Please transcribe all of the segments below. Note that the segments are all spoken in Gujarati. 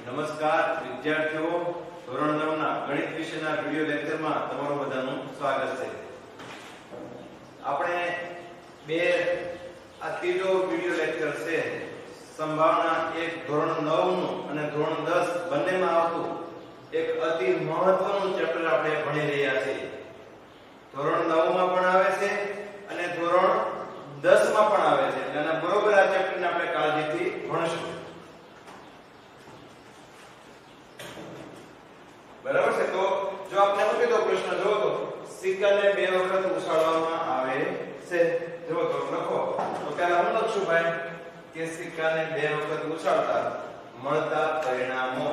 નમસ્કાર વિદ્યાર્થીઓ, ધોરણ 9 ના ગણિત વિષયના વિડિયો લેક્ચરમાં તમારું બધાનું સ્વાગત છે. આપણે ત્રીજો વિડિયો લેક્ચર છે. સંભાવના એક ધોરણ 9 નું અને ધોરણ 10 બંનેમાં આવતું એક અતિ મહત્વનું ચેપ્ટર આપણે ભણી રહ્યા છીએ. ધોરણ 9 માં પણ આવે છે અને ધોરણ 10 માં પણ આવે છે. એટલે બરોબર આ ચેપ્ટરને આપણે કાળજીથી ભણશું. બરાબર છે. તો જો આપણે શું કીધો પ્રશ્ન જોવો તો સિક્કાને બે વખત ઉછાળવામાં આવે છે. જો તો લખો તો પહેલા હું લખશું ભાઈ કે સિક્કાને બે વખત ઉછાળતા મળતા પરિણામો.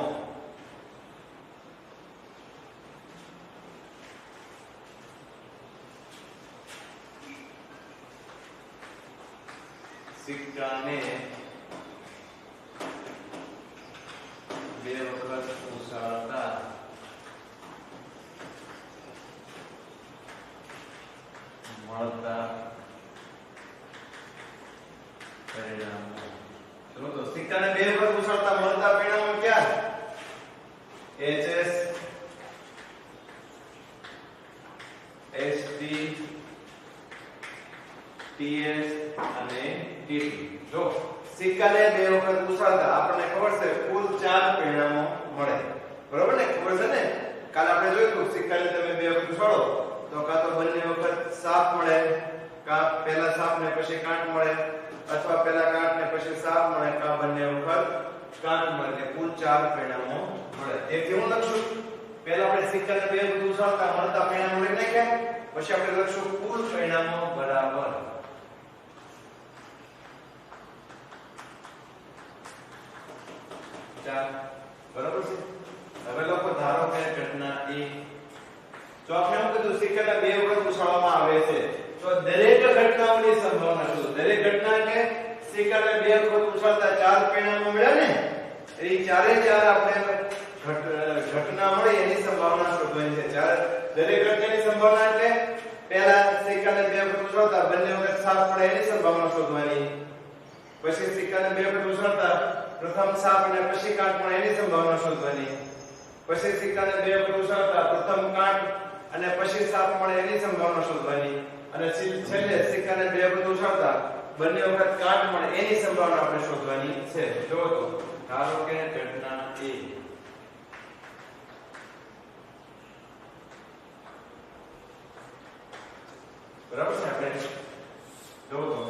સિક્કાને બે વખત ઉછાળતા મળતા પરિણામો. ચલો તો સિક્કાને બે વખત ઉછાળતા મળતા પરિણામો ક્યાં? HS, HT, TS અને TT. જો સિક્કાને બે વખત ઉછાળતા આપણને ખબર છે કુલ 4 પરિણામો મળે. બરોબર ને? ખબર છે ને? કાલે આપણે જોયું સિક્કાને તમે બે વખત ઉછાળો તો કાં તો બંને વખત સાપ મળે, કાં પહેલા સાપ ને પછી કાંટ મળે, અથવા પહેલા કાંટ ને પછી સાપ મળે, કાં બંને વખત કાંટ મળે. કુલ 4 પરિણામો મળે. તેથી હું લખશું પહેલા આપણે સિક્કાને બે વખત ઉછાળતા મળતા પરિણામો લઈ નાખ્યા, પછી આપણે લખશું કુલ પરિણામો બરાબર 4. બરાબર છે. હવે લખો ધારો કે ઘટના A. જો આપણે એમ કીધું સિક્કાને બે વખત ઉછાળવામાં આવે છે તો દરેક ઘટનાઓની સંભાવના શું? દરેક ઘટના કે સિક્કાને બે વખત ઉછાળતા 4 પરિણામો મળ્યા ને, એ ચારે ચાર આપણે ઘટના મળી એની સંભાવના શોધવાની છે. દરેક ઘટનાની સંભાવના એટલે પહેલા સિક્કાને બે વખત ઉછાળતા બંને વખત સાપ મળે એની સંભાવના શોધવાની, પછી સિક્કાને બે વખત ઉછાળતા પ્રથમ સાપ અને પછી કાંટ મળે એની સંભાવના શોધવાની, પછી સિક્કાને બે વખત ઉછાળતા પ્રથમ કાંટ અને પછી સાપ મળે એની સંભાવના શોધવાની, અને છેલ્લે સિક્કાને બે વખત ઉછાળતા બંને વખત કાંટ મળે એની સંભાવના આપણે શોધવાની છે. જો તો ધારો કે ઘટના A. બરાબર છે. આપણે જો તો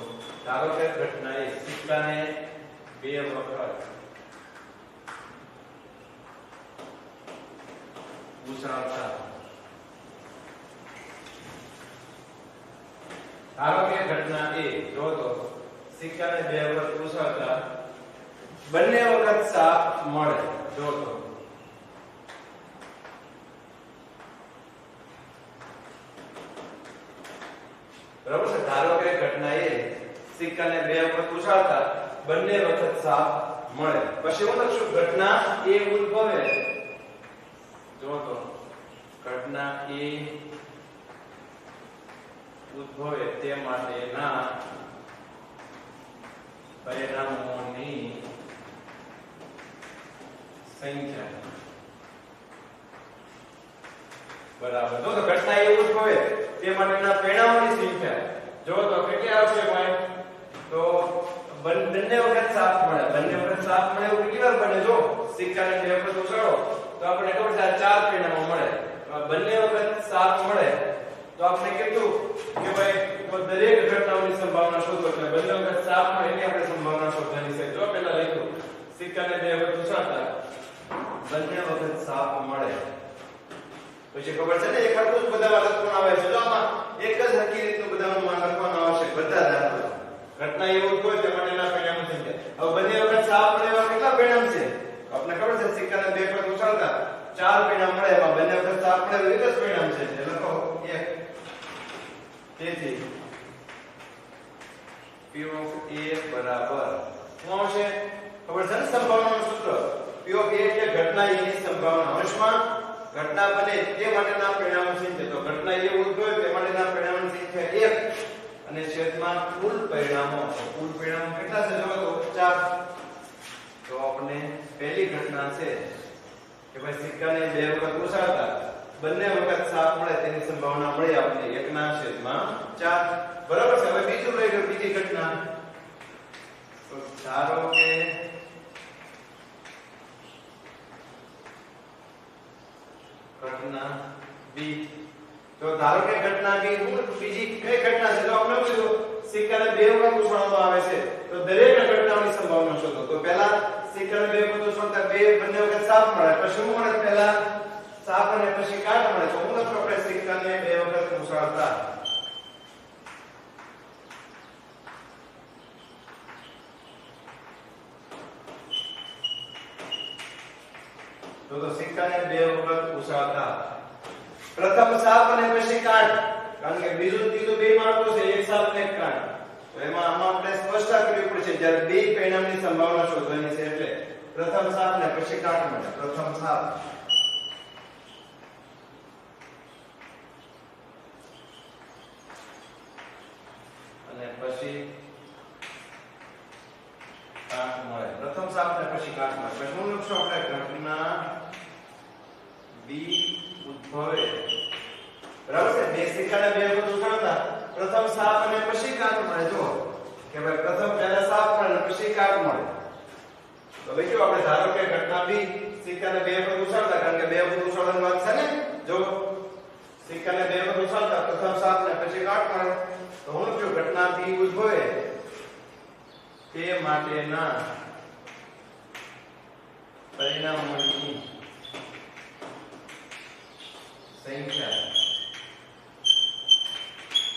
ધારો કે ઘટના A સિક્કાને બે વખત ઉછાળતા. ધારો કે ઘટના A જો તો સિક્કાને બે વખત ઉછાળતા બંને વખત સાપ મળે. જો તો બરાબર છે. ધારો કે ઘટના A સિક્કાને બે વખત ઉછાળતા બંને વખત સાપ મળે. પછી હું લખશું ઘટના A ઉદ્ભવે. જો તો ઘટના A ઉદ્ભવે તે માટેના પરિણામોની સંખ્યા બરાબર. તો ઘટના એ ઉદ્ભવે તે માટેના પરિણામોની સંખ્યા જો તો કેટલી આવશે ભાઈ? તો બંને વખત સાપ મળે. બંને વખત સાપ મળે એવું કેટલી વાર બને? જો સિક્કાને બે વખત ઉછાળો તો આપણે ખબર છે આ 4 પરિણામો મળે. બંને વખત સાપ મળે તો આપણે કીધું કે ભાઈ તો દરેક ઘટનાઓની સંભાવના શોધો. એટલે બંને વખત સાપ મળે એની આપણે સંભાવના શોધવાની છે. જો પહેલા લખ્યું સિક્કાને બે વખત ઉછાળતા બંને વખત સાપ મળે. પછી ખબર છે ને એક હરખું જ બધા લખવાનું આવે છે. જો આમાં એક જ હરખી રીતનું બધાનું માન લખવાનું આવશે બધા દાખલા. ઘટના એવું હોય તે માટેના પરિણામો છે. હવે બંને વખત સાપ મળે એવા કેટલા પરિણામ છે? આપણે ખબર છે સિક્કાને બે વખત ઉછાળતા 4 પરિણામ મળે, એમાં બંને વખત સાપ મળે એક જ પરિણામ છે. લખો 1. તેથી P of A બરાબર શું આવશે? ખબર છે ને સંભાવનાનું સૂત્ર? P of A એટલે ઘટના A ની સંભાવના અંશમાં ઘટના બને તે માટેના પરિણામો સંખ્યા. તો ઘટના એ ઉદ્ભવે તે માટેના પરિણામોની સંખ્યા 1 અને છેદમાં કુલ પરિણામો. કુલ પરિણામો કેટલા છે? જો તો 4. તો આપણે પહેલી ઘટના છે કે ભાઈ સિક્કાને બે વખત ઉછાળતા બંને વખત સાપ મળે તેની સંભાવના મળી આપણે 1/4. બરાબર છે. હવે બીજું રહી ગયું, બીજી ઘટના. તો ધારો કે ઘટના બી, તો ધારો કે ઘટના બી બીજી કઈ ઘટના છે? તો આપણે પૂછ્યું સિક્કાને બે વખત ઉછાળવામાં આવે છે તો દરેક ઘટનાની સંભાવના શોધો. તો પહેલા સિક્કાને બે વખત ઉછાળતા બંને વખત સાપ મળે, પછી શું મળે? પહેલા સાપ અને પછી કાટ મળે. તો હું લખું આપણે સિક્કાને બે વખત ઉછાળતા તો સિક્કાને બે વખત ઉછાળતા પ્રથમ સાપ અને પછી કાટ, કારણ કે બીજું ત્રીજું બે માળખું છે, એક સાપ ને એક કાટ. તો એમાં આમાં આપણે સ્પષ્ટતા કરવી પડશે જ્યારે બે પરિણામની સંભાવના શોધવાની છે. એટલે પ્રથમ સાપ ને પછી કાટ મળે. પ્રથમ સાપ અને પછી કાટ મળે. પ્રથમ સાપ ને પછી કાટ મળે. પછી શું લખશું આપણે? ઘટના બી ઉદ્ભવે. બરાબર છે. બે સિક્કાને બે વખત ઉછાળતા પ્રથમ સાપ અને પછી કાટ મળે. જો કે ભાઈ પ્રથમ પહેલા સાપ મળે અને પછી કાટ મળે. તો ભાઈ જો આપણે ધારો કે ઘટના બી સિક્કાને બે વખત ઉછાળતા, કારણ કે બે વખત ઉછાળવાની વાત છે ને. જો સિક્કાને બે વખત ઉછાળતા પ્રથમ સાપ ને પછી કાટ મળે. તો હું જો ઘટના બી ઉદ્ભવે તે માટેના પરિણામોની સંખ્યા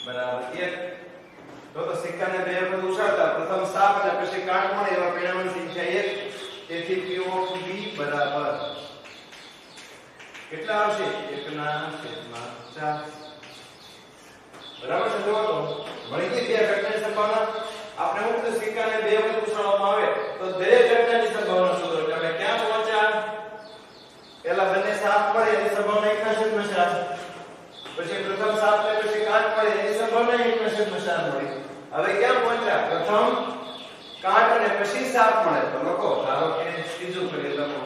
બરાબર 1. તો સિક્કાને બે વખત ઉછાળતા પ્રથમ સાપ અને પછી કાટ મળે એવા પરિણામોની સંખ્યા 1. તેથી P of B બરાબર કેટલા આવશે? 1/4. બરાબર છે. જો તો મળી ગઈ બે ઘટનાની સંભાવના. આપણે હું તો સિક્કાને બે વખત ઉછાળવામાં આવે તો દરેક ઘટનાની સંભાવના શોધો. એટલે આપણે ક્યાં પહોંચ્યા? પહેલા બંને સાપ મળે એની સંભાવના 1/4. પછી પ્રથમ સાપ ને પછી કાટ મળે એની સંભાવના 1/4 મળી. હવે ક્યાં પહોંચ્યા? પ્રથમ કાટ અને પછી સાપ મળે. તો લખો ધારો કે ત્રીજું કરી લખો.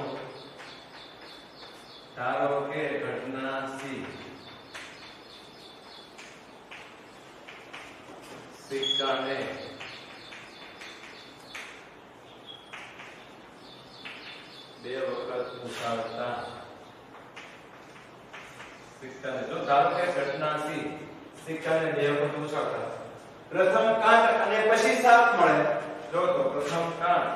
ધારો કે ઘટના સી સિક્કાને બે વખત ઉછાળતા સિક્કાને, જો ધારો કે ઘટના સી સિક્કાને બે વખત ઉછાળતા પ્રથમ કાટ અને પછી સાપ મળે. જો તો પ્રથમ કાટ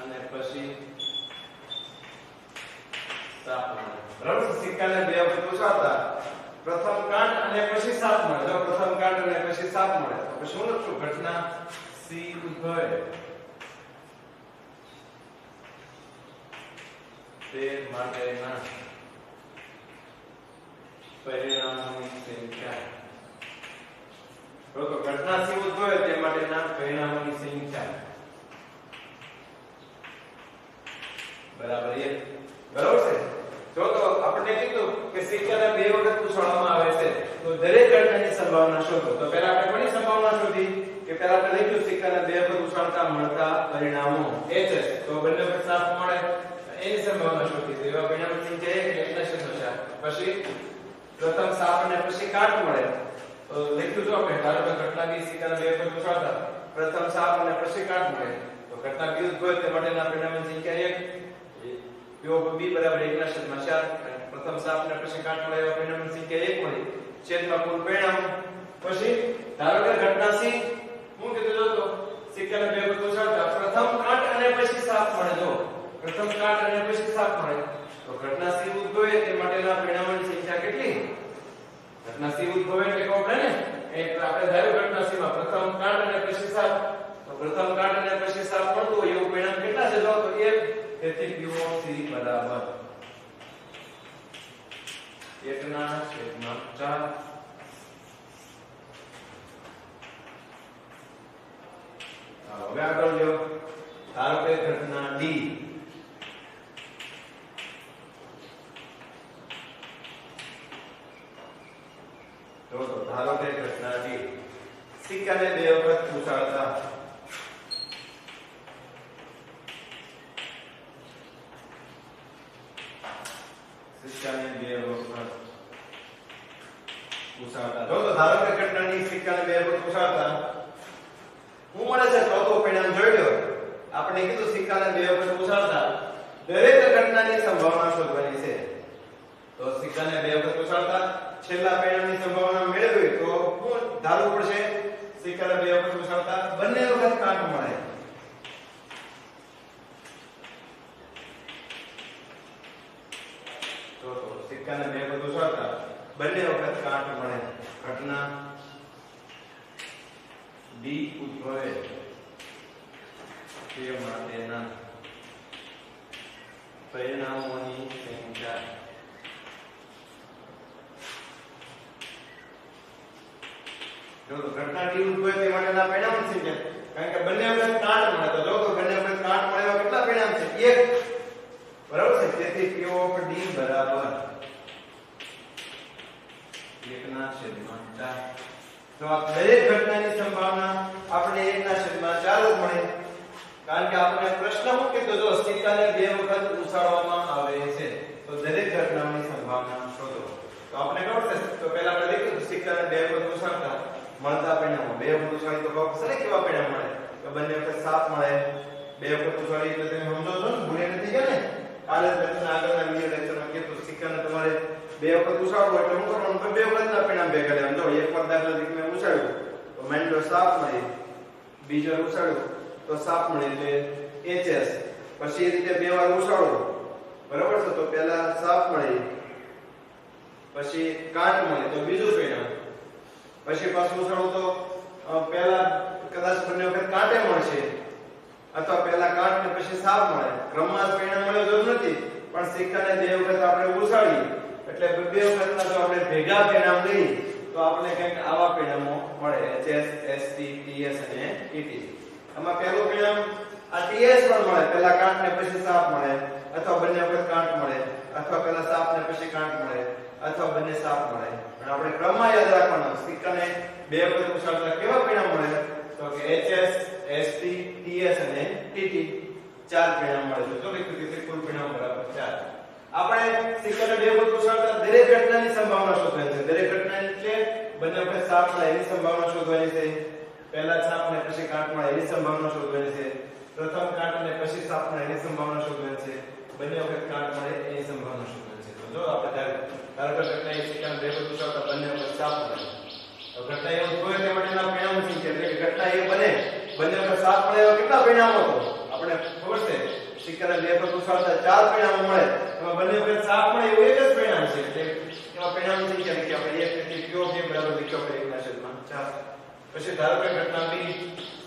અને પછી સાપ મળે. બરાબર. સિક્કાને બે વખત ઉછાળતા પ્રથમ કાટ અને પછી સાપ મળે. જો પ્રથમ કાટ અને પછી સાપ મળે તો પછી શું લખશું? ઘટના સી ઉદ્ભવે તે માટેના પરિણામોની સંખ્યા. તો ઘટના સી ઉદ્ભવે તે માટેના પરિણામોની સંખ્યા બરાબર 1. બરાબર છે. જો તો આપણે કીધું કે સિક્કાને બે વખત ઉછાળવામાં આવે છે તો દરેક ઘટનાની સંભાવના શોધો. તો પહેલા આપણે કોની સંભાવના શોધી? કે પહેલા આપણે લખ્યું સિક્કાને બે વખત ઉછાળતા મળતા પરિણામો HS. તો બંને વખત સાપ મળે એની સંભાવના શોધી. તો એવા પરિણામોની સંખ્યા 1/4. પછી પ્રથમ સાપ અને પછી કાટ મળે. તો લખ્યું જો આપણે ધારો કે ઘટના બી સિક્કાને બે વખત ઉછાળતા પ્રથમ સાપ અને પછી કાટ મળે. તો ઘટના બી ઉદ્ભવે તે માટેના પરિણામોની સંખ્યા 1. P of B બરાબર 1/4. પ્રથમ સાપ ને પછી કાટ મળે એવા પરિણામની સંખ્યા 1 મળી. છેદમાં કુલ પરિણામ. પછી ધારો કે ઘટના સી હું કીધું જો તો સિક્કાને બે વખત ઉછાળતા પ્રથમ કાટ અને પછી સાપ મળે. જો પ્રથમ કાટ અને પછી સાપ મળે તો ઘટના સી ઉદ્ભવે તે માટેના પરિણામોની સંખ્યા કેટલી? ઘટના સી ઉદ્ભવે એટલે કહો આપણે ને એક આપણે ધાર્યું ઘટના સી માં પ્રથમ કાટ અને પછી સાપ. તો પ્રથમ કાટ અને પછી સાપ મળતું હોય એવું પરિણામ કેટલા છે? જો તો 1. તેથી Q of C બરાબર 1/4. હવે આગળ લ્યો. ધારો કે ઘટના ડી તો ઘટના ડી સિક્કાને 2 વખત ઉછાળતા સિક્કાને 2 વખત ઉછાળતા જો તો ધારો કે ઘટનાની સિક્કાને 2 વખત ઉછાળતા હું મળે છે ચોથું પરિણામ જોઈ લો આપણે કીધું સિક્કાને 2 વખત ઉછાળતા દરેક ઘટનાની સંભાવના શોધવાની છે તો સિક્કાને 2 વખત ઉછાળતા છેલ્લા પરિણામની સંભાવના મેળવવી તો હું ધારવું પડશે સિક્કાને 2 વખત ઉછાળતા બંને વખત કાંટ મળે તો સિક્કાને 2 વખત ઉછાળતા બંને વખત કાંટ મળે ઘટના ડી ઉદ્ભવે તે માટેના પરિણામોની સંખ્યા જો તો ઘટના ડી ઉદ્ભવે તે માટેના પરિણામોની સંખ્યા કારણ કે બંને વખત કાંટ મળે તો જો તો બંને વખત કાંટ મળે એવા કેટલા પરિણામ છે એક બરાબર છે તેથી P of D બરાબર 1/4 તો આ દરેક ઘટનાની સંભાવના આપણે 1/4 જ મળે કારણ કે આપણે પ્રશ્ન શું કીધો જો સિક્કાને 2 વખત ઉછાળવામાં આવે છે તો દરેક ઘટનાની સંભાવના શોધો તો આપણે ખબર છે તો પહેલા આપણે દેખ્યું સિક્કાને 2 વખત ઉછાળતા મળતા પરિણામો 2 વખત ઉછાળી તો સરે કેવા પરિણામ મળે તો બંને વખત 7 મળે 2 વખત ઉછાળી તો તમે સમજો છો ને ભૂલે નથી ગયા ને કાલે લેક્ચર આગળના વિડિયો લેક્ચરમાં કીધું સિક્કાને તમારે 2 વખત ઉછાળવો એટલે શું કરવાનું તો 2 વખતના પરિણામ ભેગા લેવાનું જો એકવાર દાખલા તરીકે મેં ઉછાળ્યું તો માની લો 7 મળી બીજો ઉછાળ્યું તો 7 મળે એટલે HS પછી એ રીતે 2 વાર ઉછાળો બરાબર છે તો પહેલા 7 મળે પછી કાંટ મળે તો બીજું પરિણામ પછી પાછું ઉછાળો તો પહેલા કદાચ બંને વખત કાંટે મળશે અથવા પહેલા કાંટ ને પછી 7 મળે ક્રમમાં જ પરિણામ મળે જરૂર નથી પણ સિક્કાને 2 વખત આપણે ઉછાળીએ એટલે 2 વખતના જો આપણે ભેગા પરિણામ લઈએ તો આપણે કંઈક આવા પરિણામો મળે HS ST TS અને ET આમાં પહેલું પરિણામ આ TS પણ મળે પહેલા કાંટ ને પછી 7 મળે અથવા બંને વખત કાંટ મળે અથવા પહેલા 7 ને પછી કાંટ મળે અથવા બંને 7 મળે પણ આપણે ક્રમમાં યાદ રાખવાનો સિક્કાને 2 વખત ઉછાળતા કેવા પરિણામ મળે તો કે HS ST TS અને TT 4 પરિણામ મળે છે તો લખ્યું કે કુલ પરિણામ બરાબર 4 આપણે સિક્કાને 2 વખત ઉછાળતા દરેક ઘટનાની સંભાવના શોધવાની છે દરેક ઘટના એટલે બંને વખત 7 મળે એની સંભાવના શોધવાની છે પહેલા 7 ને પછી કાંટ મળે એની સંભાવના શોધવાની છે પ્રથમ કાંટ અને પછી 7 મળે એની સંભાવના શોધવાની છે બંને વખત કાંટ મળે એની સંભાવના શોધવાની છે તો જો આપણે ધારો કે ઘટના એ સિક્કાને 2 વખત ઉછાળતા બંને વખત 7 મળે તો ઘટના એ ઉદ્ભવે તે માટેના પરિણામો શું છે એટલે કે ઘટના એ બને બંને વખત 7 મળે એવા કેટલા પરિણામો તો આપણે ખબર છે સિક્કાને 2 વખત ઉછાળતા 4 પરિણામો મળે એમાં બંને વખત 7 મળે એવું એક જ પરિણામ છે એટલે એવા પરિણામો સંખ્યા કે આપણે એક તેથી P of A બરાબર લખ્યો આપણે 1/4 પછી ધારો કે ઘટના B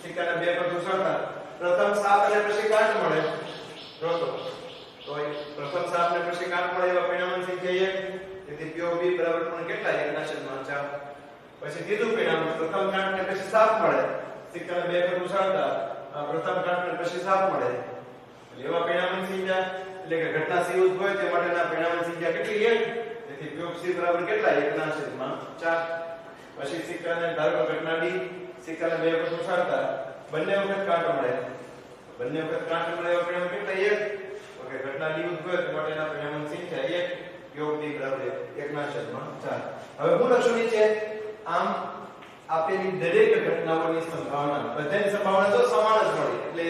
સિક્કાને 2 વખત ઉછાળતા પ્રથમ 7 અને પછી કાંટ મળે જો તો પ્રથમ 7 અને પછી કાંટ મળે એવા પરિણામોની સંખ્યા 1 તેથી P of B બરાબર પણ કેટલા 1/4 પછી ત્રીજું પરિણામ પ્રથમ કાંટ ને પછી 7 મળે સિક્કાને 2 વખત ઉછાળતા પ્રથમ કાંટ ને પછી 7 મળે એટલે એવા પરિણામોની સંખ્યા એટલે કે ઘટના C ઉદ્ભવે તે માટેના પરિણામોની સંખ્યા કેટલી 1 તેથી P of C બરાબર કેટલા 1/4 પછી સિક્કાને ધારો કે ઘટના D સિક્કાને 2 વખત ઉછાળતા બંને વખત કાંટ મળે એવા પરિણામ કેટલા 1 ઓકે ઘટના D ઉદ્ભવે તે માટેના પરિણામોની સંખ્યા 1 P of D બરાબર 1/4 હવે હું લખું નીચે આમ આપેલી દરેક ઘટનાઓની સંભાવના બધાની સંભાવના તો સમાન જ મળી એટલે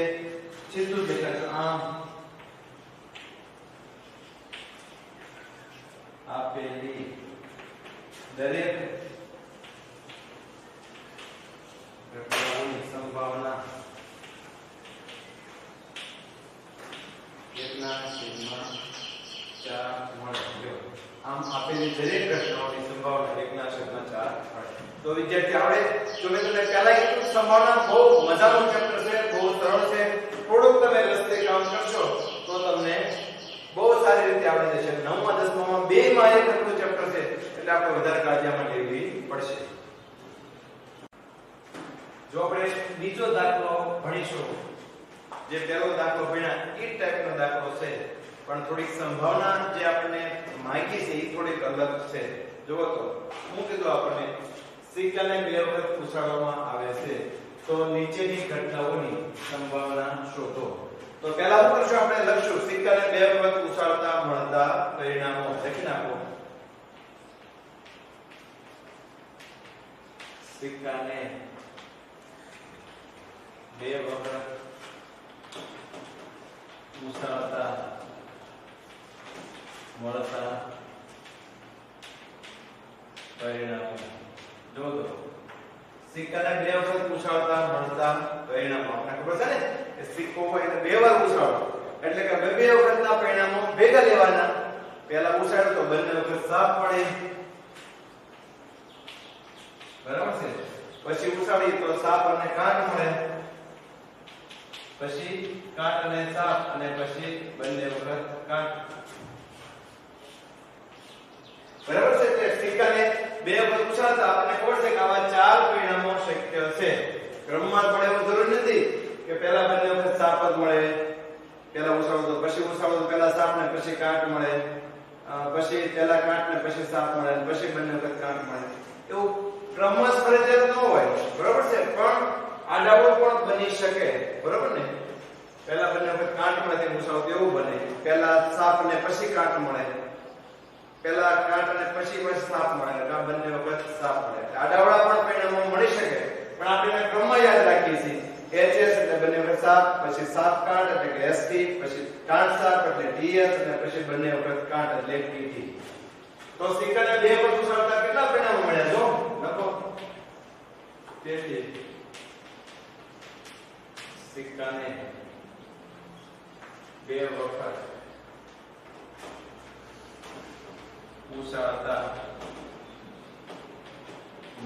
સીધું જ લખાય આમ આપેલી દરેક ઘટનાઓની સંભાવના 1/4 મળે આમ આપેલી દરેક ઘટનાઓની સંભાવના 1/4 તો વિદ્યાર્થી આપણે જો મેં તમને પહેલા કીધું સંભાવના બહુ મજાનું ચેપ્ટર છે બહુ સરળ છે થોડુંક તમે રસ્તે કામ કરશો તો તમને બહુ સારી રીતે આવડી જશે 9મા 10મા બે માં એક આટલું ચેપ્ટર છે એટલે આપણે વધારે કાળજી આમાં લેવી પડશે જો આપણે બીજો દાખલો ભણીશું જે પહેલો દાખલો ભણ્યા એ ટાઈપનો દાખલો છે પણ થોડીક સંભાવના જે આપણને માહિતી છે એ થોડીક અલગ છે જુઓ તો હું કીધું આપણને સિક્કાને બે વખત ઉછાળવામાં આવે છે તો નીચેની ઘટનાઓની સંભાવના શોધો. તો પહેલા શું કરશું આપણે લખશું સિક્કાને બે વખત ઉછાળતા મળતા પરિણામો. લખી નાખો સિક્કાને બે વખત ઉછાળતા મળતા પરિણામો. જો તો સિક્કાને બે વખત ઉછાળતા મળતા પરિણામો આપણે ખબર છે ને કે સિક્કો હોય એટલે બે વાર ઉછાળો એટલે કે બે વખતના પરિણામો ભેગા લેવાના. પહેલા ઉછાળો તો બંને વખત સાપ મળે બરાબર છે. પછી ઉછાળી તો સાપ અને કાટ મળે, પછી કાટ અને સાપ અને પછી બંને વખત કાટ. બરાબર છે. એટલે સિક્કાને બે વખત ઉછાળતા આપણને ખબર છે કે આવા ચાર પરિણામો શક્ય છે. ક્રમમાં મળે એવું જરૂર નથી કે પહેલા બંને વખત સાપ જ મળે, પહેલા ઉછાળો તો પછી ઉછાળો તો પહેલા સાપ ને પછી કાટ મળે, પછી પહેલા કાટ ને પછી સાપ મળે, પછી બંને વખત કાટ મળે. એવું ક્રમમાં ફરજિયાત ન હોય. બરાબર છે. પણ આડાવડો પણ બની શકે. બરાબર ને. પહેલા બંને વખત કાટ મળે તે ઉછાળો એવું બને, પહેલા સાપ ને પછી કાટ મળે, પહેલા કાટ અને પછી સાપ મળે, એટલે બંને વખત સાપ મળે. આડાવડા પણ પરિણામો મળી શકે પણ આપણે ક્રમમાં યાદ રાખીએ છીએ. HS એટલે બંને વખત સાપ, પછી સાપ કાટ એટલે કે ST, પછી કાટ સાપ એટલે TS અને પછી બંને વખત કાટ એટલે TT. તો સિક્કાને બે વખત ઉછાળતા કેટલા પરિણામો મળ્યા જો લખો. તેથી સિક્કાને બે વખત ઉછાળતા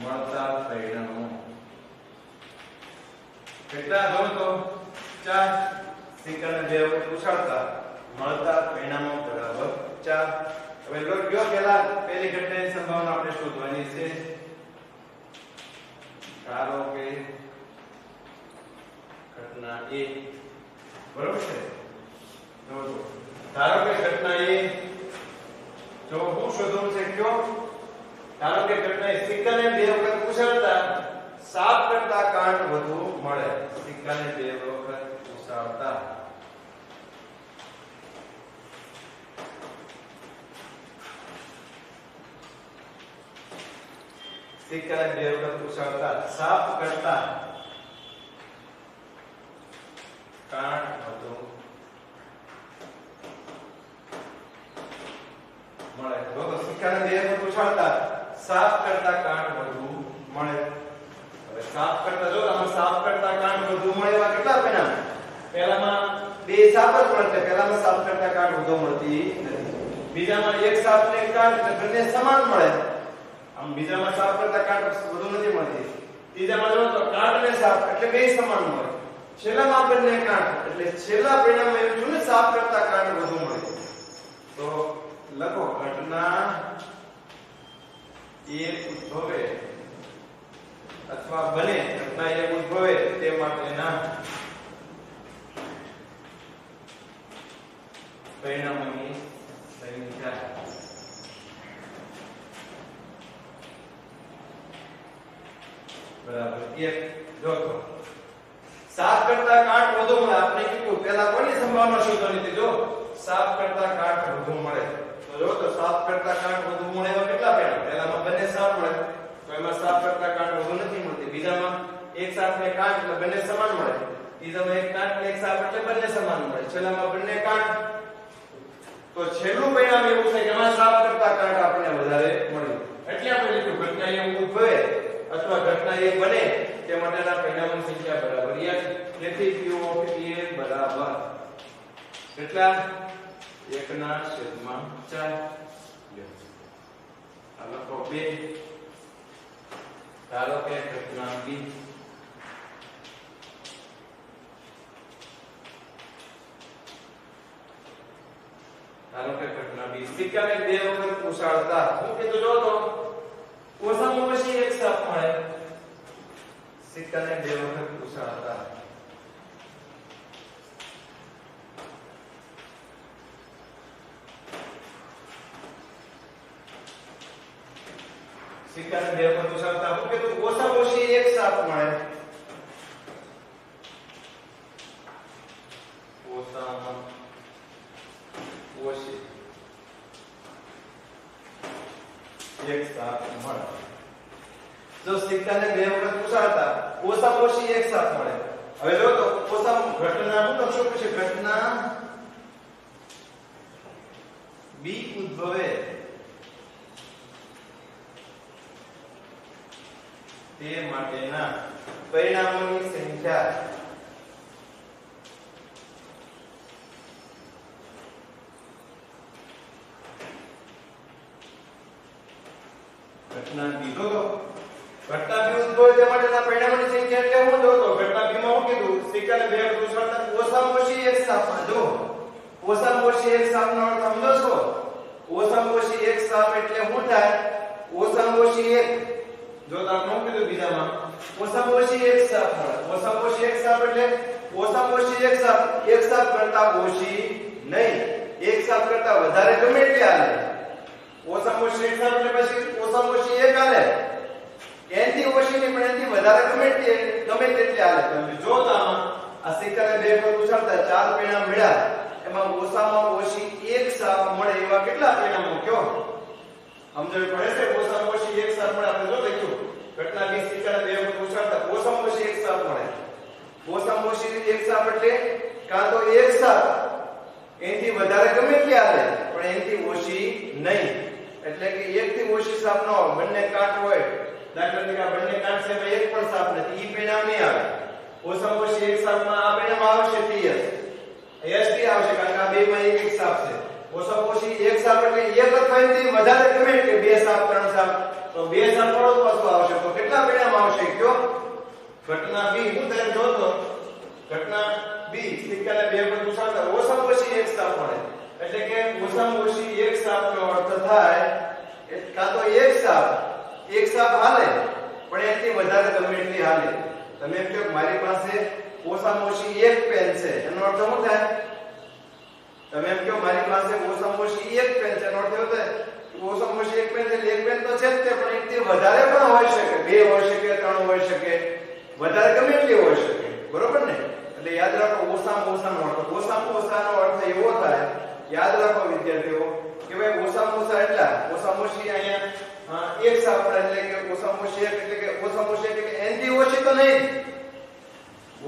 મળતા પરિણામો કેટલા જો તો 4. સિક્કાને બે વખત ઉછાળતા મળતા પરિણામો બરાબર 4. હવે લો પહેલા પહેલી ઘટનાની સંભાવના આપણે શોધવાની છે. ધારો કે ઘટના A બરાબર છે. ધારો કે ઘટના A જો હું શોધવું છે કયો. ધારો કે ઘટના સિક્કાને બે વખત ઉછાળતા સાપ કરતા કાટ વધુ મળે. સિક્કાને બે વખત ઉછાળતા સિક્કાને બે વખત ઉછાળતા સાપ કરતા કાટ વધુ મળે. જો તો સિક્કાને બે વખત ઉછાળતા સાપ કરતા કાટ વધુ મળે. હવે સાપ કરતા જો આમાં સાપ કરતા કાટ વધુ મળે એવા કેટલા પરિણામ. પહેલામાં બે સાપ જ મળે, પહેલામાં સાપ કરતા કાટ વધુ મળતી નથી. બીજામાં એક સાપ ને એક કાટ એટલે બંને સમાન મળે. આમ બીજામાં સાપ કરતા કાટ વધુ નથી મળતી. ત્રીજામાં જો તો કાટ ને સાપ એટલે બે સમાન મળે. છેલ્લામાં બંને કાટ એટલે છેલ્લા પરિણામમાં એવું થયું ને સાપ કરતા કાટ વધુ મળે. તો લખો ઘટના એક ઉદ્ભવે અથવા બને. ઘટના એક ઉદ્ભવે તે માટેના પરિણામોની સંખ્યા બરાબર 1. જો તો સાપ કરતા કાટ વધુ મળે. આપણે કીધું પહેલા કોની સંભાવના શોધવાની હતી. જો સાપ કરતા કાટ વધુ મળે તો જો તો સાપ કરતા કાટ વધુ મળે એવા કેટલા પરિણામ. પહેલામાં બંને સાપ મળે તો એમાં સાપ કરતા કાટ વધુ નથી મળતી. બીજામાં એક સાપ ને કાટ એટલે બંને સમાન મળે. ત્રીજામાં એક કાટ ને એક સાપ એટલે બંને સમાન મળે. છેલ્લામાં બંને કાટ. તો છેલ્લું પરિણામ એવું છે કે એમાં સાપ કરતા કાટ આપણને વધારે મળ્યું. એટલે આપણે લીધું ઘટના એ ઉદ્ભવે અથવા ઘટના એ બને તે માટેના પરિણામોની સંખ્યા બરાબર 1. તેથી Q of A બરાબર કેટલા 1/4. આ લખો 2. ધારો કે ઘટના B સિક્કાને બે વખત ઉછાળતા હું કીધું જો તો ઓછામાં ઓછી એક સાપ મળે. સિક્કાને બે વખત ઉછાળતા સિક્કાને બે વખત ઉછાળતા હું કીધું ઓછામાં ઓછી એક સાપ મળે. ઓછામાં ઓછી એક સાપ મળે. જો સિક્કાને બે વખત ઉછાળતા ઓછામાં ઓછી એક સાપ મળે. હવે જો તો ઓછામાં ઘટના હું લખશું પછી ઘટના બી ઉદ્ભવે તે માટેના પરિણામોની સંખ્યા ઘટના બી જો તો ઘટના બી ઉદ્ભવે તે માટેના પરિણામોની સંખ્યા એટલે હું જો તો ઘટના બી માં હું કીધું સિક્કાને બે વખત ઉછાળતા ઓછામાં ઓછી એક સાપ જો ઓછામાં ઓછી એક સાપ નો અર્થ સમજો છો. ઓછામાં ઓછી એક સાપ એટલે શું થાય? ઓછામાં ઓછી એક જો તો આપણે શું કીધું બીજામાં ઓછામાં ઓછી એક સાપ મળે. ઓછામાં ઓછી એક સાપ એટલે ઓછામાં ઓછી એક સાપ કરતા ઓછી નહીં, એક સાપ કરતા વધારે ગમે તે હાલે. ઓછામાં ઓછી એક સાપ એટલે પછી ઓછામાં ઓછી એક હાલે, એનથી ઓછી નહીં પણ એનથી વધારે ગમે તેટલી હાલે. તમે જો તો આમાં આ સિક્કાને બે વખત ઉછાળતા ચાર પરિણામ મળ્યા, એમાં ઓછામાં ઓછી એક સાપ મળે એવા કેટલા પરિણામો કયો સમજણ પડે છે? ઓછામાં ઓછી એક સાપ મળે. આપણે જો લખ્યું ઘટના બી સિક્કાને બે વખત ઉછાળતા ઓછામાં ઓછી એક સાપ મળે. ઓછામાં ઓછી એક સાપ એટલે કાં તો એક સાપ એનથી વધારે ગમે એટલી હાલે પણ એનથી ઓછી નહીં, એટલે કે એક થી ઓછી સાપ ન હોય. બંને કાંટ હોય, દાખલા તરીકે આ બંને કાંટ છે એક પણ સાપ નથી, ઈ પરિણામ નહીં આવે. ઓછામાં ઓછી એક સાપમાં આ પરિણામ આવશે ટીએસ એસટી આવશે કારણ કે આ બે માં એક સાપ છે. ઓછામાં ઓછી એક સાપ એટલે એક અથવા એનાથી વધારે ગમે કે બે સાપ ત્રણ સાપ તો બે સાપ વાળો પાછો આવશે. તો કેટલા પરિણામ આવશે કયો? ઘટના બી હું તમે જોતો ઘટના બી સિક્કાને બે વખત ઉછાળતા ઓછામાં ઓછી એક સાપ મળે, એટલે કે ઓછામાં ઓછી એક સાપનો અર્થ થાય કાં તો એક સાપ હાલે પણ એનાથી વધારે ગમે એટલી હાલે. તમે એમ કહો મારી પાસે ઓછામાં ઓછી એક પેન છે એનો અર્થ શું થાય? તમે એમ કહો મારી પાસે ઓછામાં ઓછી એક પેન છે એનો અર્થ એવો થાય ઓછામાં ઓછી એક પેન છે એટલે એક પેન તો છે જ તે પણ એકથી વધારે પણ હોઈ શકે, બે હોઈ શકે, ત્રણ હોઈ શકે, વધારે ગમે એટલી હોઈ શકે. બરોબર ને? એટલે યાદ રાખો ઓછામાં ઓછાનો અર્થ. ઓછામાં ઓછાનો અર્થ એવો થાય, યાદ રાખો વિદ્યાર્થીઓ કે ભાઈ ઓછામાં ઓછા એટલા ઓછામાં ઓછી અહીંયા એક સાપ મળે એટલે કે ઓછામાં ઓછી એક એટલે કે ઓછામાં ઓછી એટલે એનથી ઓછી તો નહીં.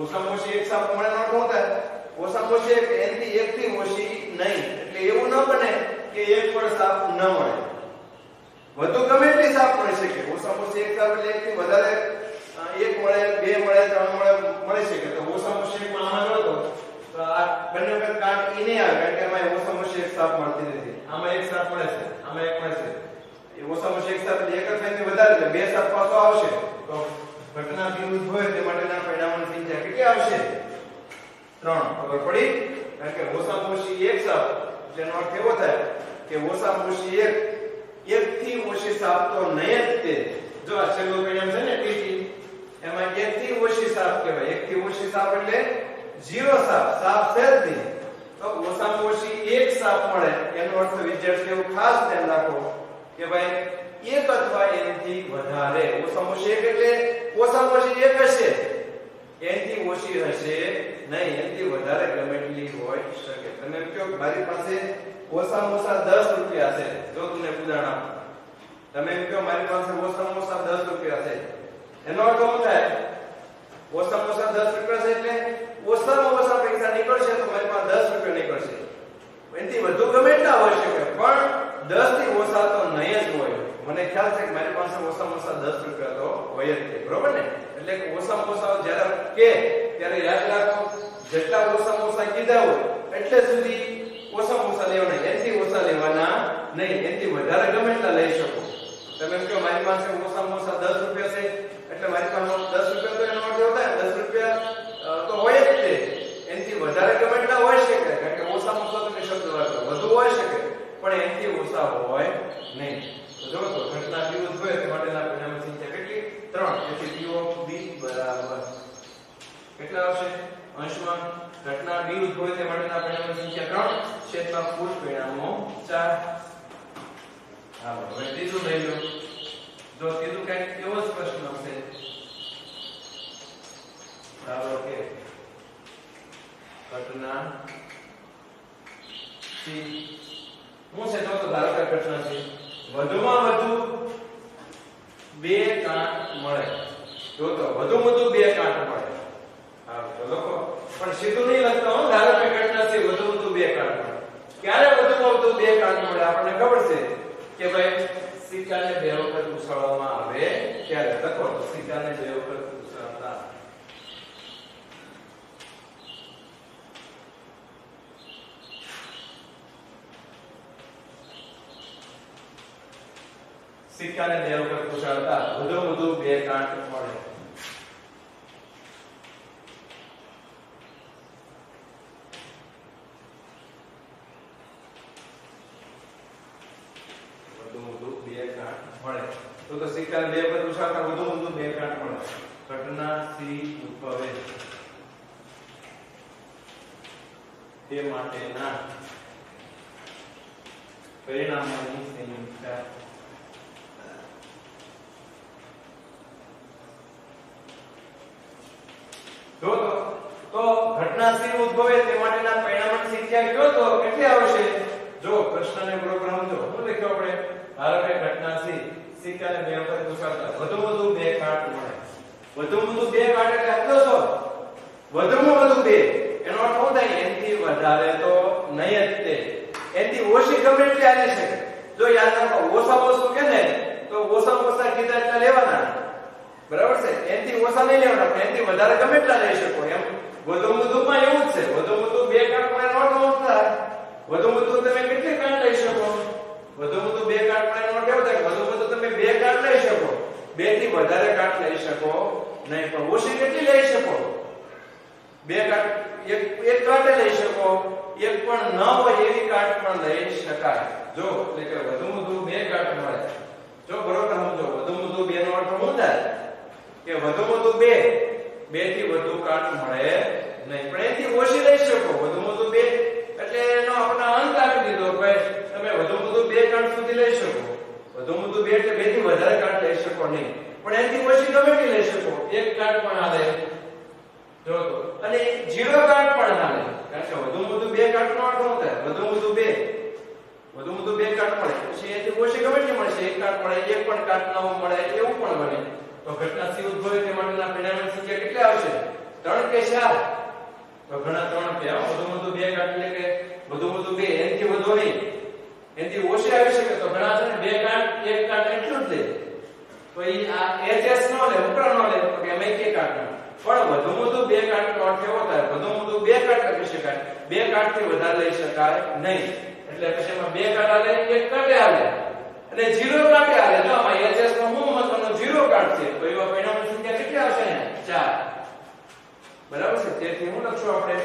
ઓછામાં ઓછી એક સાપ મળે નો શું થાય? ઓછામાં ઓછી એક એનથી એકથી ઓછી નહીં, એટલે એવું ન બને કે એક પણ સાપ ન મળે, વધુ ગમે એટલી સાપ મળી શકે. ઓછામાં ઓછી એક સાપ એટલે એકથી વધારે એક મળે, બે મળે, ત્રણ મળે મળી શકે. તો ઓછામાં ઓછી એકમાં આમાં જોતો તો આ બંને વખત કાંટ ઈ નહીં આવે કારણ કે આમાં ઓછામાં ઓછી એક સાપ મળતી નથી. આમાં એક સાપ મળે છે, આમાં એક મળે છે. એ ઓછામાં ઓછી એક સાપ એટલે એક જ એનથી વધારે એટલે બે સાપ પાછો આવશે. તો ઘટના બી ઉદ્ભવે તે માટેના પરિણામોની સંખ્યા કેટલી આવશે? 3. ખબર પડી? કારણ કે ઓછામાં ઓછી એક સાપ જેનો અર્થ એવો થાય કે ઓછામાં ઓછી એક થી ઓછી સાપ તો નહીં જ તે. જો આ છેલ્લું પરિણામ છે ને ટીટી એમાં એક થી ઓછી સાપ કહેવાય. એક થી ઓછી સાપ એટલે 0 સાપ છે જ નહીં. તો ઓછામાં ઓછી એક સાપ મળે એનો અર્થ વિદ્યાર્થીઓ ખાસ ધ્યાન રાખો કે ભાઈ એક અથવા એનાથી વધારે. ઓછામાં ઓછી એક એટલે ઓછામાં ઓછી એક હશે, એનાથી ઓછી હશે નહીં, એનાથી વધારે ગમે એટલી હોઈ શકે. તમે એમ કહો મારી પાસે ઓછામાં ઓછા 10 રૂપિયા છે. જો તમને ઉદાહરણ આપું, તમે એમ કહો મારી પાસે ઓછામાં ઓછા 10 રૂપિયા છે, એનો અર્થ શું થાય? ઓછામાં ઓછા 10 રૂપિયા છે એટલે ઓછામાં ઓછા પૈસા નીકળશે તો મારી પાસે 10 રૂપિયા નીકળશે. એનાથી વધુ ગમે એટલા હોઈ શકે પણ 10 થી ઓછા તો નહીં જ હોય. મને ખ્યાલ છે કે મારી પાસે ઓછામાં ઓછા 10 રૂપિયા તો હોય જ છે. બરોબર ને? એટલે કે ઓછામાં ઓછા જ્યારે કે ત્યારે યાદ રાખો જેટલા ઓછામાં ઓછા કીધા હોય એટલે સુધી ઓછામાં ઓછા લેવાના, એનાથી ઓછા લેવાના નહીં. એનાથી વધારે ગમે એટલા લઈ શકો. તમે એમ કહો મારી પાસે ઓછામાં ઓછા 10 રૂપિયા છે એટલે મારી પાસે 10 રૂપિયા તો એનો અર્થ એવો થાય 10 રૂપિયા તો હોય જ તે. એનાથી વધારે ગમે એટલા હોઈ શકે કારણ કે ઓછામાં ઓછા તમે શબ્દ વાપરો, વધુ હોઈ શકે પણ એનાથી ઓછા હોય નહીં. તો જો તો ઘટના બી ઉદ્ભવે તે માટેના પરિણામની સંખ્યા કેટલી? 3. તેથી p of b બરાબર કેટલા આવશે? અંશમાં ઘટના બી ઉદ્ભવે તે માટેના પરિણામની સંખ્યા 3 છેદમાં કુલ પરિણામો 4. હા હવે ત્રીજું લઈ લો. જો ત્રીજું કંઈક એવો જ પ્રશ્ન હશે, ધારો કે ઘટના સી હું છે તો ધારો કે ઘટના સી વધુમાં વધુ 2 કાંટ મળે, જો તો વધુમાં વધુ 2 કાંટ મળે. હા તો લખો, પણ સીધું નહીં લખતા હો. ધારો કે ઘટના સી વધુમાં વધુ 2 કાંટ મળે. ક્યારે વધુમાં વધુ 2 કાંટ મળે? આપણને ખબર છે કે ભાઈ સિક્કાને 2 વખત ઉછાળવામાં આવે ત્યારે. લખો તો સિક્કાને 2 વખત ઉછાળતા સિક્કાને 2 વખત ઉછાળતા વધુમાં વધુ 2 કાંટ મળે. તો સિક્કા 2 વખત ઉછાળતા વધુમાં વધુ 2 કાંટ મળે. ઘટના સી ઉદ્ભવે તે માટેના પરિણામોની સંખ્યા જો તો ઘટના સી ઉદ્ભવે તે માટેના પરિણામોની સંખ્યા કયો તો કેટલી આવશે? જો પ્રશ્નને બરોબર સમજો. શું લખ્યું આપણે? ધારો કે ઘટના સી સિક્કાને 2 વખત ઉછાળતા વધુમાં વધુ 2 કાંટ મળે. વધુમાં વધુ 2 કાંટ એટલે આટલો છો, વધુમાં વધુ 2. એનો અર્થ શું થાય? એનથી વધારે તો નહીં જ તે. એનથી ઓછી ગમે એટલી આવી શકે. જો યાદ રાખો, ઓછા ઓછું કે ને તો ઓછા ઓછા કીધા એટલા લેવાના, બરાબર છે? એનથી ઓછા નહીં લેવાના, પણ એનથી વધારે ગમે એટલા લઈ શકો. એમ વધુમાં વધુમાં એવું જ છે. વધુમાં વધુ 2 કાંટ મળે એનો અર્થ શું થાય? વધુમાં વધુ તમે કેટલી કાંટ લઈ શકો? વધુમાં વધુ 2 કાંટ મળે એનો અર્થ કેવો થાય? વધુમાં વધુ તમે 2 કાંટ લઈ શકો. 2 થી વધારે કાંટ લઈ શકો નહીં. પણ ઓછી કેટલી લઈ શકો? 2 કાંટ એક કાંટે લઈ શકો. એક પણ ન હોય એવી કાંટ પણ લઈ શકાય. જો એટલે કે વધુમાં વધુ 2 કાંટ મળે. જો બરોબર સમજો, વધુમાં વધુ 2 નો અર્થ શું થાય? કે વધુમાં વધુ 2 થી વધુ કાંટ મળે નહીં, પણ એથી ઓછી લઈ શકો. વધુમાં વધુ 2 એટલે એનો આપણે અંત આપી દીધો. ભાઈ તમે વધુમાં વધુ 2 કાંટ સુધી લઈ શકો. વધુમાં વધુ 2 એટલે 2 થી વધારે કાંટ લઈ શકો નહીં, પણ એથી ઓછી ગમે તે લઈ શકો. એક કાંટ પણ હાલે, જો તો, અને 0 કાંટ પણ હાલે. કારણ કે વધુમાં વધુ 2 કાંટ નો અર્થ શું થાય? વધુમાં વધુ 2 કાંટ મળે, પછી એથી ઓછી ગમે તે મળશે. એક કાંટ મળે, એક પણ કાંટ ન મળે, એવું પણ બને. તો ઘટના સી ઉદ્ભવે તે માટેના પરિણામની સંખ્યા કેટલી આવશે? 3 કે 4? તો ઘણા 3 કે વધુમાં વધુ 2 કાંટ એટલે કે વધુમાં વધુ 2, એનથી વધુ નહીં, એનથી ઓછી આવી શકે. તો ઘણા છે ને 2 કાંટ, 1 કાંટ એટલું જ લે. તો ઈ આ એચએસ નો લે, ઉપરા નો લે, તો કે એમાં 1 કાંટ. પણ વધુમાં વધુ 2 કાંટ નો અર્થ એવો થાય, વધુમાં વધુ 2 કાંટ લખી શકાય. 2 કાંટ થી વધારે લઈ શકાય નહીં. એટલે પછી એમાં 2 કાંટ આલે, 1 કાંટે આલે અને 0 કાંટે આલે. જો આમાં એચએસ નો શું મતલબ? 0 કાંટ છે. તો એવા પરિણામની સંખ્યા કેટલી આવશે? 4. બરાબર છે? તેથી હું લખશું આપણે,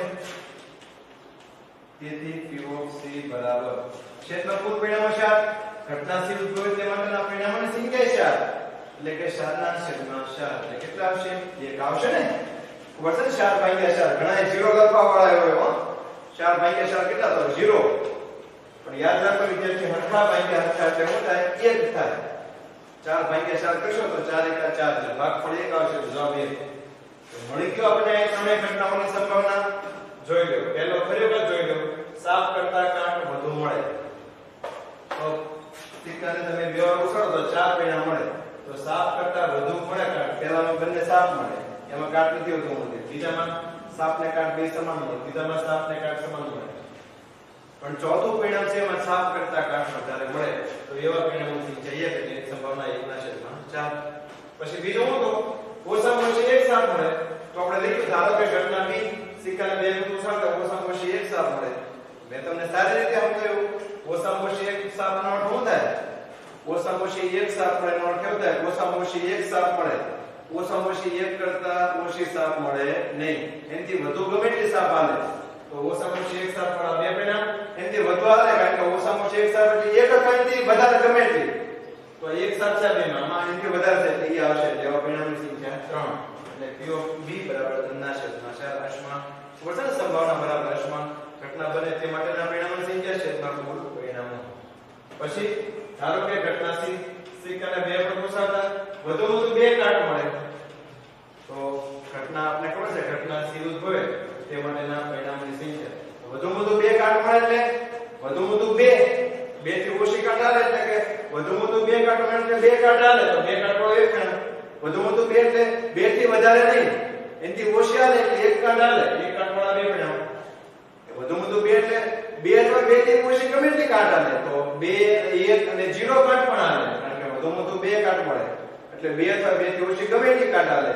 તેથી P of C બરાબર ક્ષેત્રફળ કુલ પરિણામો 4, ઘટના સી ઉદ્ભવે તે માટેના પરિણામોની સંખ્યા 4, એટલે કે 4 ના છેદમાં 4 એટલે કેટલા આવશે? 1 આવશે ને? ખબર છે ને? 4 ભાગ્યા 4. ઘણા 0 લખવા વાળા હોય હો. 4 ભાગ્યા 4 કેટલા થાય? 0. પણ યાદ રાખો વિદ્યાર્થી, હરખા ભાગ્યા હરખા એટલે શું થાય? 1 થાય. 4 ભાગ્યા 4 કરશો તો 4 એકા 4 એટલે ભાગફળ 1 આવશે. તો જવાબ 1. તો મળી ગયો આપણે ત્રણેય ઘટનાઓની સંભાવના. જોઈ લો, પહેલો ખરેખર જોઈ લો, સાફ કરતા કાંટ વધુ મળે. તો સિક્કાને તમે 2 વાર ઉછાળો તો 4 પરિણામ મળે. તો સાફ કરતા વધુ મળે કાંટ. પહેલામાં બંને સાફ મળે, એમાં કાંટ નથી હોતો મળે. બીજામાં સાફ ને કાંટ બે સમાન મળે, ત્રીજામાં સાફ ને કાંટ સમાન મળે. પણ ચોથું પરિણામ છે એમાં સાફ કરતા કાંટ વધારે મળે. તો એવા પરિણામોની સંખ્યા 1 એટલે સંભાવના 1/4. પછી બીજું હું તો ઓછામાં ઓછી 1 સાફ મળે. તો આપણે લખ્યું, ધારો કે ઘટના બી સિક્કાને 2 વખત ઉછાળતા ઓછામાં ઓછી 1 સાફ મળે. મેં તમને સારી રીતે સમજાવ્યું. ઓછામાં ઓછી 1 સાફ નો અર્થ શું થાય? ઓછામાં ઓછી 1 સાફ મળે નો અર્થ કેવો થાય? ઓછામાં ઓછી 1 સાફ મળે. ઓછામાં ઓછી 1 કરતા ઓછી સાફ મળે નહીં. એનાથી વધુ ગમે એટલી સાફ હાલે. તો ઓછામાં ઓછી 1 સાફ મળે. બે પરિણામ એનાથી વધુ હાલે, કારણ કે ઓછામાં ઓછી 1 સાફ એટલે 1 કરતાથી વધારે ગમે એટલી. તો 1 સાફ છે બેમાં, આમાં એનાથી વધારે છે એટલે એ આવશે. એવા પરિણામની સંખ્યા 3. એટલે P of B બરાબર 3/4 અશ્મા. વચન સંભાવના બરાબર અશ્મા. ઘટના બને તે માટેના પરિણામોની સંખ્યા છે કુલ પરિણામો. પછી ધારો કે ઘટના સી સિક્કાને બે વખત ઘુસાવતા વધુમાં વધુ બે કાટ મળે. તો ઘટના આપણે ખબર છે ઘટના સી ઉદ્ભવે તે માટેના પરિણામની સંખ્યા વધુમાં વધુ બે કાટ મળે એટલે વધુમાં વધુ બે થી ઓછી કાટ આવે એટલે કે વધુમાં વધુ બે કાટ મળે એટલે બે કાટ આવે તો બે કાટ વાળો એક ગણ. વધુમાં વધુ બે એટલે બે થી વધારે નહીં એનાથી ઓછી આવે એટલે એક કાટ આવે એક કાટ વાળા બે પરિણામ. વધુમાં વધુ બે એટલે બે અથવા બે થી ઓછી ગમે એટલી કાટ આવે તો 2 1 અને 0 કાટ પણ આવે કારણ કે વધુમાં વધુ બે કાટ મળે એટલે બે અથવા બે થી ઓછી ગમે એટલી કાટ આવે.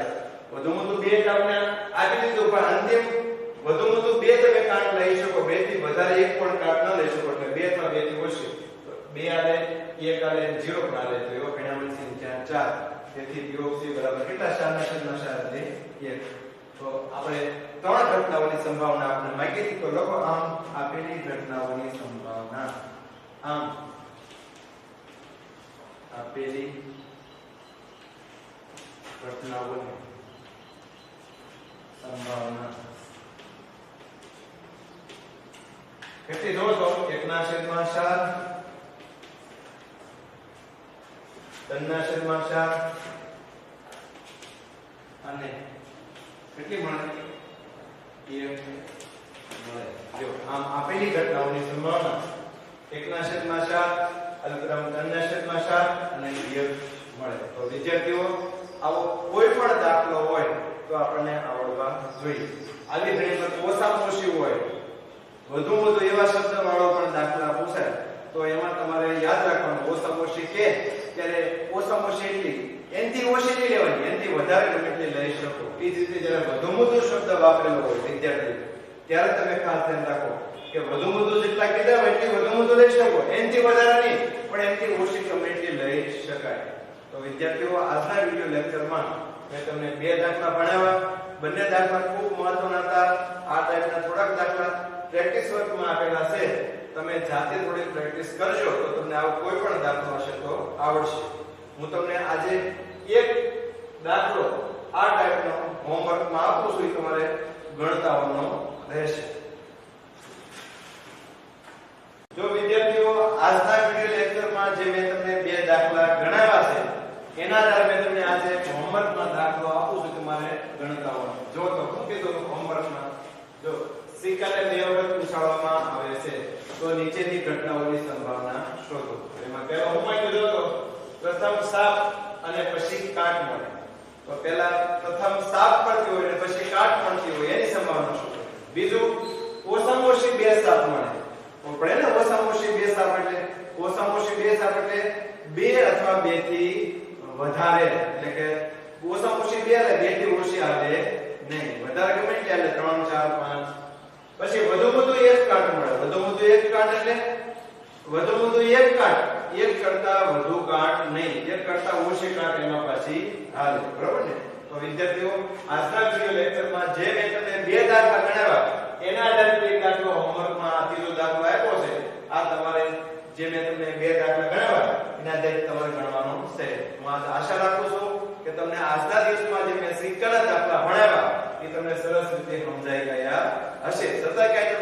વધુમાં વધુ બે કાટને આપી દીધું પણ અંતિમ વધુમાં વધુ બે તમે કાટ લઈ શકો બે થી વધારે એક પણ કાટ ન લઈ શકો એટલે બે અથવા બે થી ઓછી બે આવે એક આવે 0 પણ આવે તો એવો પરિણામની સંખ્યા 4. તેથી POC બરાબર કેટલા 4 ના છેદમાં 4 એટલે 1. તો આપણે ત્રણ ઘટનાઓની સંભાવના આપણે માંગી હતી તો લખો આમ આપેલી ઘટનાઓની સંભાવના આમ આપેલી ઘટનાઓની સંભાવના કેટલી જો તો 1/4 3/4 અને કેટલી મળે 1 મળે. જો આમ આપેલી ઘટનાઓની સંભાવના 1/4 અલ્પક્રમ 3/4 અને 1 મળે. તો વિદ્યાર્થીઓ આવો કોઈ પણ દાખલો હોય તો આપણને આવડવા જોઈએ. આવી ઘણી વખત ઓછામાં હોય વધુ એવા શબ્દ વાળો પણ દાખલા પૂછાય તો એમાં તમારે યાદ રાખવાનું ઓછામાં ઓછી કે ત્યારે ઓછામાં ઓછી એટલી એનથી ઓછી નહીં લેવાની એનથી વધારે ગમે એટલી લઈ શકો. એ જ રીતે જ્યારે વધુ શબ્દ વાપરેલો હોય વિદ્યાર્થી ત્યારે તમે ખાસ ધ્યાન રાખો કે વધુ જેટલા કીધા હોય એટલી વધુ લઈ શકો એનથી વધારે નહીં પણ એનથી ઓછી ગમે એટલી લઈ શકાય. તો વિદ્યાર્થીઓ આજના વિડિયો લેક્ચરમાં મેં તમને બે દાખલા ભણાવ્યા. બંને દાખલા ખૂબ મહત્વના હતા. આ ટાઈપના થોડાક દાખલા પ્રેક્ટિસ વર્કમાં આપેલા છે. તમે જાતે થોડી પ્રેક્ટિસ કરજો તો તમને આવો કોઈ પણ દાખલો હશે તો આવડશે. હું તમને આજે એક દાખલો આ ટાઈપનો હોમવર્કમાં આપું છું તમારે ગણતા આવવાનો રહેશે. જો વિદ્યાર્થીઓ આજના વિડિયો લેક્ચરમાં જે મેં તમને બે દાખલા ગણાવ્યા છે એના આધારે મેં તમને આજે હોમવર્કમાં દાખલો આપું છું તમારે ગણતા આવવાનો. જો તો શું કીધું હોમવર્કમાં જો સિક્કાને બે વખત ઉછાળવામાં આવે છે તો નીચેની ઘટનાઓની સંભાવના શોધો. એમાં પહેલો હું માંગ્યો જોતો પ્રથમ સાપ અને પછી કાટ મળે. તો પહેલા પ્રથમ સાપ પડતી હોય અને પછી કાટ મળતી હોય એની સંભાવના શોધો. બીજું ઓછામાં ઓછી બે સાપ મળે. તો પડે ને ઓછામાં ઓછી બે સાપ એટલે ઓછામાં ઓછી બે સાપ એટલે બે અથવા બે થી વધારે એટલે કે ઓછામાં ઓછી બે એટલે બે થી ઓછી આવે નહીં. વધારે ગમે એટલે 3 4 5 પછી વધુ એક કાટ મળે. વધુ એક કાટ એટલે વધુ એક કાટ એક કરતા વધુ કાટ નહીં એક કરતા ઓછી કાટ એમાં પાછી આવે. બરાબર ને? તો વિદ્યાર્થીઓ આજના વિડિયો લેક્ચરમાં જે મેં તમને બે દાખલા ગણાવ્યા એના આધારે એક દાખલો હોમવર્કમાં આ ત્રીજો દાખલો આપ્યો છે. આ તમારે જે મેં તમને બે દાખલા ગણાવ્યા એના આધારે તમારે ગણવાનો છે. હું આશા રાખું છું કે તમને આજના દિવસમાં જે મેં સિક્કાના દાખલા ભણાવ્યા એ તમને સરસ રીતે સમજાઈ ગયા હશે. છતાં ક્યાંય